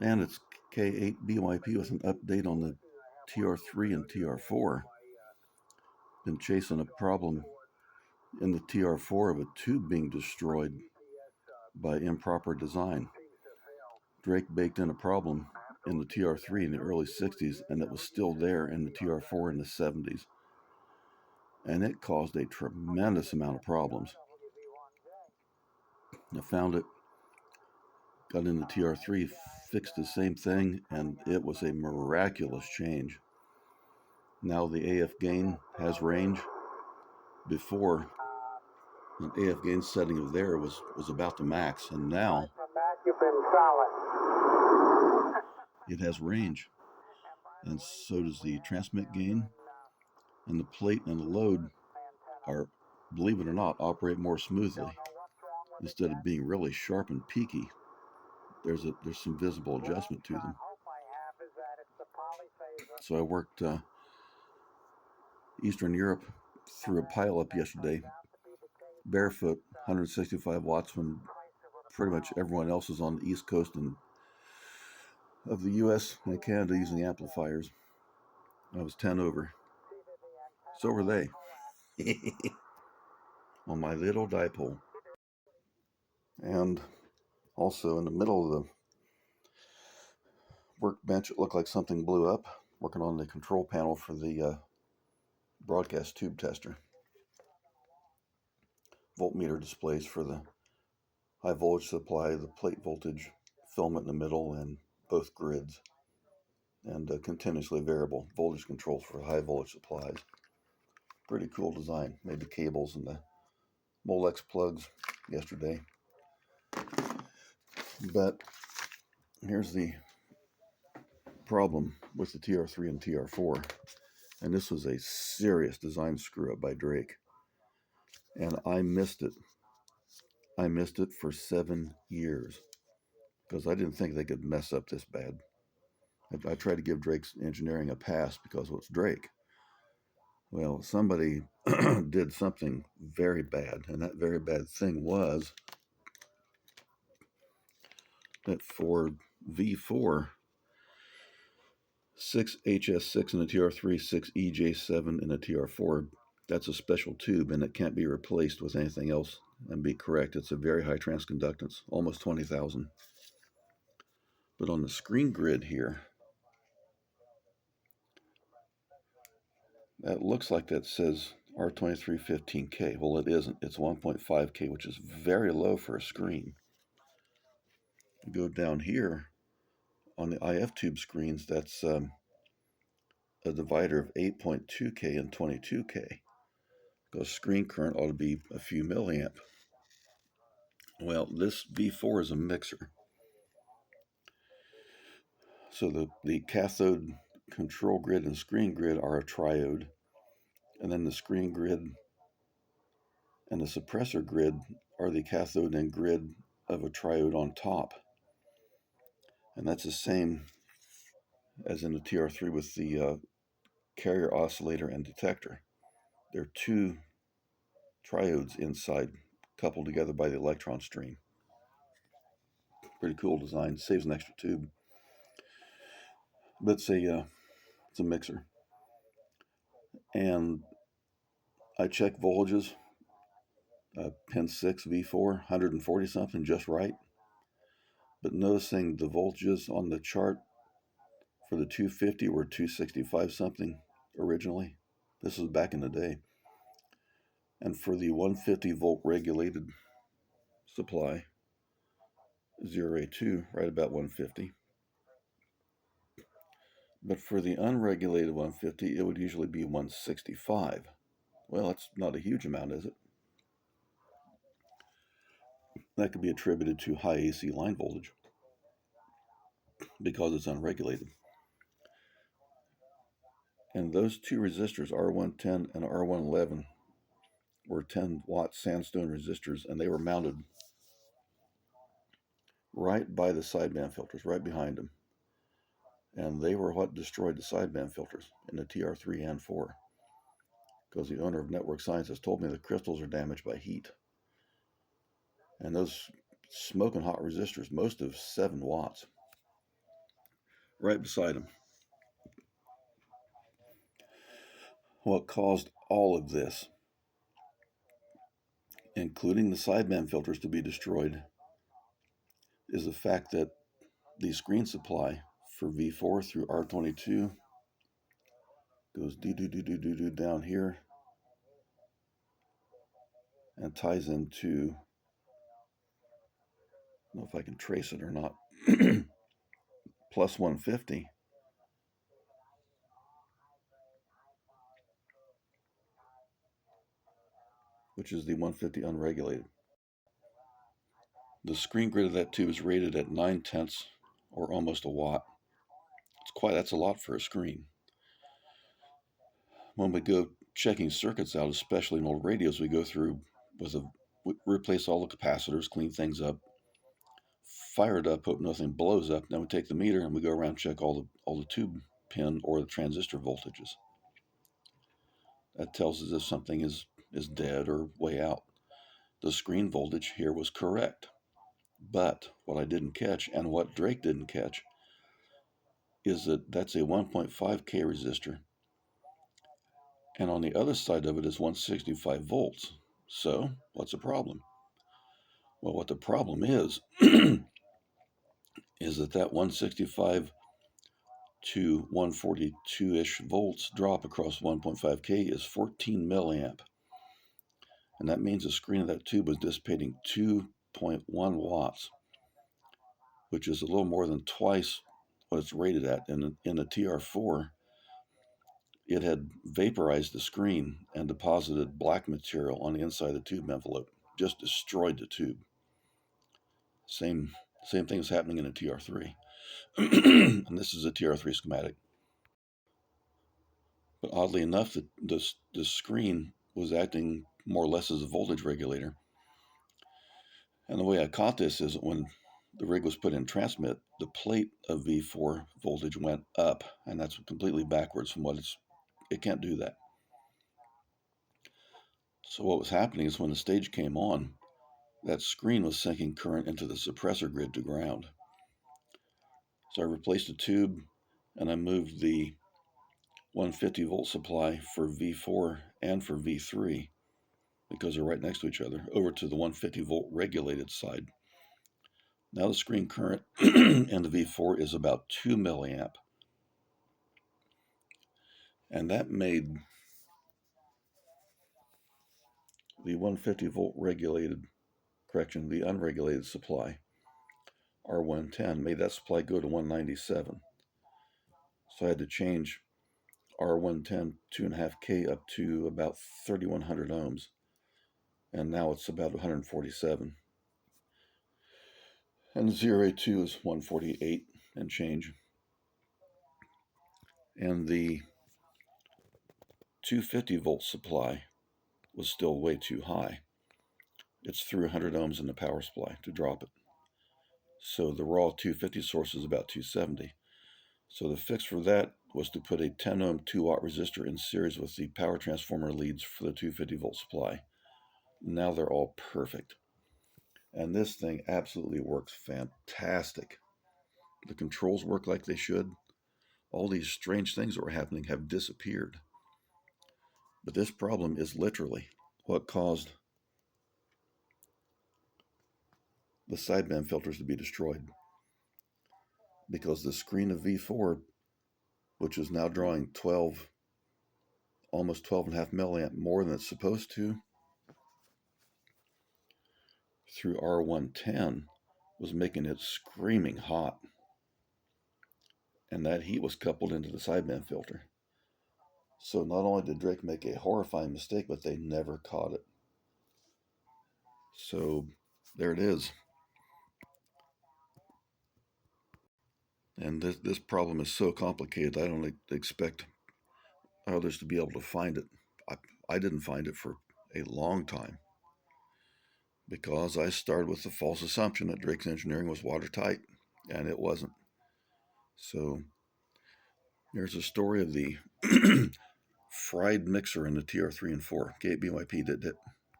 And it's K8BYP with an update on the TR3 and TR4. Been chasing a problem in the TR4 of a tube being destroyed by improper design. Drake baked in a problem in the TR3 in the early 60s, and it was still there in the TR4 in the 70s. And it caused a tremendous amount of problems. I found it, got in the TR3, fixed the same thing, and it was a miraculous change. Now the AF gain has range. Before, an AF gain setting of there was about the max, and now it has range. And so does the transmit gain, and the plate and the load are, believe it or not, operate more smoothly. Instead of being really sharp and peaky, there's some visible adjustment to them. So I worked Eastern Europe through a pileup yesterday, barefoot, 165 watts, when pretty much everyone else is on the East Coast and of the U.S. and Canada using amplifiers. I was 10 over. So were they. On my little dipole. And also in the middle of the workbench, it looked like something blew up, working on the control panel for the broadcast tube tester. Voltmeter displays for the high voltage supply, the plate voltage, filament in the middle, and both grids. And continuously variable voltage control for high voltage supplies. Pretty cool design. Made the cables and the Molex plugs yesterday. But here's the problem with the TR3 and TR4. And this was a serious design screw up by Drake. And I missed it. I missed it for 7 years because I didn't think they could mess up this bad. I tried to give Drake's engineering a pass because it's Drake. Well, somebody did something very bad, and that very bad thing was that for V4, 6HS6 in a TR3, 6EJ7 in a TR4, that's a special tube, and it can't be replaced with anything else and be correct. It's a very high transconductance, almost 20,000. But on the screen grid here, that looks like that says R2315K. Well, it isn't. It's 1.5K, which is very low for a screen. You go down here on the IF tube screens, that's a divider of 8.2K and 22K. Because screen current ought to be a few milliamp. Well, this V4 is a mixer. So the cathode control grid and screen grid are a triode. And then the screen grid and the suppressor grid are the cathode and grid of a triode on top. And that's the same as in the TR3 with the carrier oscillator and detector. There are two triodes inside, coupled together by the electron stream. Pretty cool design. Saves an extra tube. But it's a mixer. And I checked voltages. Pin 6 V4, 140 something, just right. But noticing the voltages on the chart for the 250 were 265 something originally. This was back in the day. And for the 150 volt regulated supply, 0A2, right about 150. But for the unregulated 150, it would usually be 165. Well, that's not a huge amount, is it? That could be attributed to high AC line voltage because it's unregulated. And those two resistors, R110 and R111, were 10 watt sandstone resistors, and they were mounted right by the sideband filters, right behind them. And they were what destroyed the sideband filters in the TR3 and 4. Because the owner of Network Sciences told me the crystals are damaged by heat. And those smoking hot resistors, most of 7 watts. right beside him. What caused all of this, including the sideband filters to be destroyed, is the fact that the screen supply for V4 through R22 goes do down here and ties into, I don't know if I can trace it or not, plus 150, which is the 150 unregulated. The screen grid of that tube is rated at 9/10 or almost a watt. That's a lot for a screen. When we go checking circuits out, especially in old radios, we go through we replace all the capacitors, clean things up, fire it up, hope nothing blows up. Then we take the meter and we go around and check all the tube pin or the transistor voltages. That tells us if something is dead or way out. The screen voltage here was correct. But what I didn't catch, and what Drake didn't catch, is that that's a 1.5K resistor. And on the other side of it is 165 volts. So what's the problem? Well, what the problem is that 165 to 142-ish volts drop across 1.5K is 14 milliamp. And that means the screen of that tube was dissipating 2.1 watts, which is a little more than twice what it's rated at. And in the TR4, it had vaporized the screen and deposited black material on the inside of the tube envelope, just destroyed the tube. Same thing is happening in a TR3. And this is a TR3 schematic. But oddly enough, the screen was acting more or less as a voltage regulator. And the way I caught this is when the rig was put in transmit, the plate of V4 voltage went up, and that's completely backwards from what it can't do that. So what was happening is when the stage came on, that screen was sinking current into the suppressor grid to ground. So I replaced the tube and I moved the 150 volt supply for V4 and for V3, because they're right next to each other, over to the 150 volt regulated side. Now the screen current in the V4 is about 2 milliamp. And that made the 150 volt the unregulated supply, R110, made that supply go to 197. So I had to change R110 2.5K up to about 3,100 ohms. And now it's about 147. And 0A2 is 148 and change. And the 250 volt supply was still way too high. It's through 100 ohms in the power supply to drop it. So the raw 250 source is about 270. So the fix for that was to put a 10 ohm 2 watt resistor in series with the power transformer leads for the 250 volt supply. Now they're all perfect. And this thing absolutely works fantastic. The controls work like they should. All these strange things that were happening have disappeared. But this problem is literally what caused the sideband filters to be destroyed. Because the screen of V4, which is now drawing almost 12.5 milliamp more than it's supposed to, through R110, was making it screaming hot. And that heat was coupled into the sideband filter. So not only did Drake make a horrifying mistake, but they never caught it. So there it is. And this problem is so complicated, I don't expect others to be able to find it. I didn't find it for a long time, because I started with the false assumption that Drake's engineering was watertight, and it wasn't. So there's a story of the fried mixer in the TR3 and 4. Gate BYP did it.